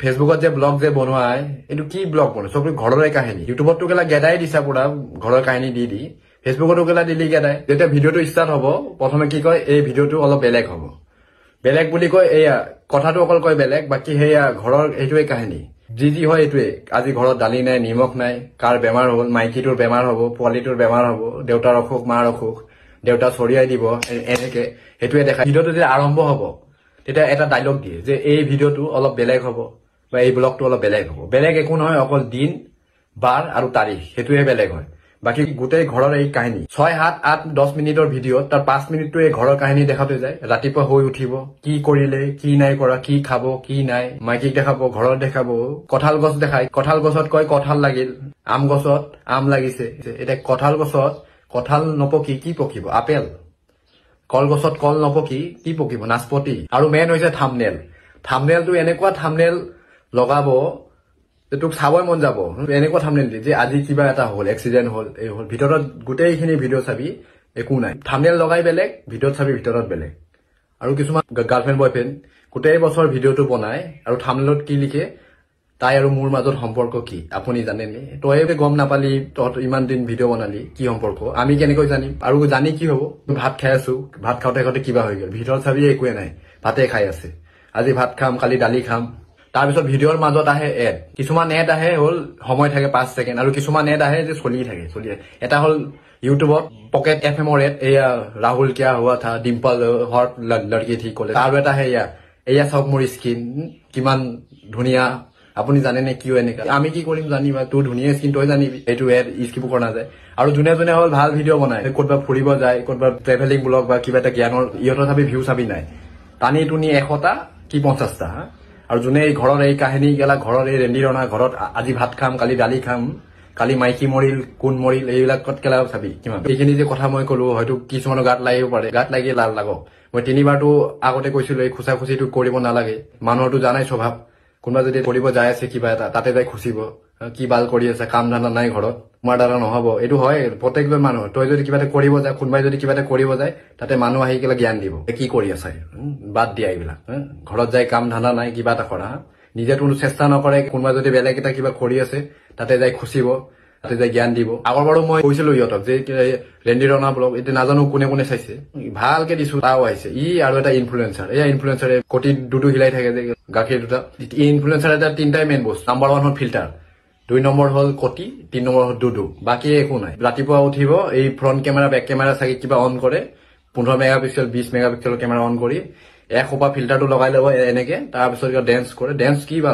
ফেচবুকত যে ব্লগ যে বনোৱাই এইটো কি ব্লগ বনাই চব ঘৰৰে কাহিনী ইউটিউবতো গেলা গেদাই দিছা পুৰা ঘৰৰ কাহিনী দি ফেচবুকতো গেলা দিলি গেদাই যেতিয়া ভিডিঅ'টো ষ্টাৰ্ট হ'ব প্ৰথমে কি কয় এই ভিডিঅ'টো অলপ বেলেগ হ'ব বেলেগ বুলি কয় এয়া কথাটো অকল কয় বেলেগ বাকি হেয়া ঘৰৰ এইটোৱে কাহিনী যি হয় এইটোৱে আজি ঘৰত দালি নাই নিমখ নাই কাৰ বেমাৰ হ'ল মাইকীটোৰ বেমাৰ হ'ব পোৱালিটোৰ বেমাৰ হ'ব দেউতাৰ অসুখ মাৰ অসুখ দেউতা ছৰিয়াই দিব এনেকে সেইটোৱে দেখা ভিডিঅ'টো যেতিয়া আৰম্ভ হ'ব তেতিয়া এটা ডায়লগ দিয়ে যে এই ভিডিঅ'টো অলপ বেলেগ হ'ব বা এই ব্লগটো অলপ বেলেগ হ'ব বেলেগ একো নহয় অকল দিন বাৰ আৰু তাৰিখ সেইটোৱে বেলেগ হয় বাকি গোটেই ঘৰৰ এই কাহিনী 6 7 8 10 মিনিটৰ ভিডিঅ' তাৰ 5 মিনিটটো এই ঘৰৰ কাহিনী দেখাতে যায় ৰাতিপুৱা হৈ উঠিব কি কৰিলে কি নাই কৰা কি খাব কি নাই মাইকীক দেখাব ঘৰত দেখাব কঁঠাল গছ দেখাই কঁঠাল গছত কয় কঁঠাল লাগিল আম গছত আম লাগিছে এটা কঁঠাল গছত কঁঠাল নপকি কি পকিব আপেল কলগছত কল নপকি কি পকিব নাচপতি আৰু মেইন হৈছে থাম্বনেল থাম্বনেলটো এনেকুৱা থাম্বনেল লগাব তোক চাবই মন যাব এনেকুৱা থাম্বনেল যে আজি কিবা এটা হ'ল এক্সিডেন্ট হ'ল এই হ'ল ভিতৰত গোটেইখিনি ভিডিঅ' চাবি একো নাই থাম্বনেল লগাই বেলেগ ভিডিঅ'ত চাবি ভিতৰত বেলেগ আৰু কিছুমান গাৰ্লফ্ৰেণ্ড বয়ফ্ৰেণ্ড গোটেই বছৰ ভিডিঅ'টো বনাই আৰু থাম্বনেলত কি লিখে তাই আৰু মোৰ মাজত সম্পৰ্ক কি আপুনি জানেনে তই গম নাপালি তহঁত ইমান দিন ভিডিঅ' বনালি কি সম্পৰ্ক আমি কেনেকৈ জানিম আৰু জানি কি হ'ব ভাত খাই আছো ভাত খাওঁতে খাওঁতে কিবা হৈ গ'ল ভিতৰত চাবি একোৱে নাই ভাতে খাই আছে আজি ভাত খাম কালি দালি খাম তাৰপিছত ভিডিঅ'ৰ মাজত আহে এড কিছুমান এড আহে হ'ল সময় থাকে 5 ছেকেণ্ড আৰু কিছুমান এড আহে যে চলি থাকে এটা হ'ল ইউটিউবত পকেট এফএমৰ এড এয়া ৰাহুল কিয়া হুৱা থা ডিম্পল হট লড়কি থি কলে আৰু এটা আহে এয়া চাওক মোৰ স্কিন কিমান ধুনীয়া আপুনি জানেনে কিয় এনেকা আমি কি কৰিম জানিবা তোৰ ধুনীয়া স্কিন তই জানিবি এইটো এড স্কিপ কৰা নাযায় আৰু যোনে হ'ল ভাল ভিডিঅ' বনায় ক'তবা ফুৰিব যায় ক'তবা ট্ৰেভেলিং ব্লগ বা কিবা এটা জ্ঞানৰ ইহঁতৰ চাবি ভিউ চাবি নাই টানি টুনি 100টা কি 50টা আৰু যোনে এই ঘৰৰ এই কাহিনী গেলা ঘৰৰ এই ৰেন্ডি ৰনা ঘৰত আজি ভাত খাম কালি দালি খাম কালি মাইকী মৰিল কোন মৰিল এইবিলাকত কেলা চাবি কিমান এইখিনি যে কথা মই কলো হয়তো কিছুমানৰ গাত লাগিব পাৰে গাত লাগি লাল লাগক মই 3বাৰটো আগতে কৈছিলো এই খুচা খুচিটো কৰিব নালাগে মানুহৰটো জানাই স্বভাৱ কোনোবা যদি কৰিব যায় আছে কিবা এটা তাতে যাই খুচিব কি বাল কৰি আছে কাম ধান্দা নাই ঘৰত তোমাৰ দ্বাৰা নহব এইটো হয় প্ৰত্যেকজন মানুহ তই যদি কিবা এটা কৰিব যায় কোনোবাই যদি কিবা এটা কৰিব যায় তাতে মানুহ আহি কেলা জ্ঞান দিব কি কৰি আছে বাদ দিয়া এইবিলাক ঘৰত যাই কাম ধান্দা নাই কিবা এটা কৰা নিজে কোনো চেষ্টা নকৰে কোনোবা যদি বেলেগ এটা কিবা কৰি আছে তাতে যাই খুচিব তাতে যাই জ্ঞান দিব আগৰ বাৰো মই কৈছিলো ইহঁতক যে ৰেন্ডি ৰনা ব্লগ এতিয়া নাজানো কোনে চাইছে ভালকে দিছো তাও আহিছে আৰু এটা ইনফ্লুৱেঞ্চাৰ এয়া ইনফ্লুৱেঞ্চাৰে কোটি দুটো হিলাই থাকে যে গাখীৰ দুটা ইনফ্লুৱেঞ্চাৰ এটা 3টাই মেইন বস্তু নাম্বাৰ 1 হ'ল ফিল্টাৰ 2 নম্বৰ হ'ল কোটি 3 নম্বৰ হ'ল দুডু বাকি একো নাই ৰাতিপুৱা উঠিব এই ফ্ৰণ্ট কেমেৰা বেক কেমেৰা চাগে কিবা অন কৰে 15 মেগাপিক্সেল 20 মেগাপিক্সেলৰ কেমেৰা অন কৰি এসোপা ফিল্টাৰটো লগাই ল'ব এনেকে তাৰপিছত ডেন্স কৰে ডেন্স কি বা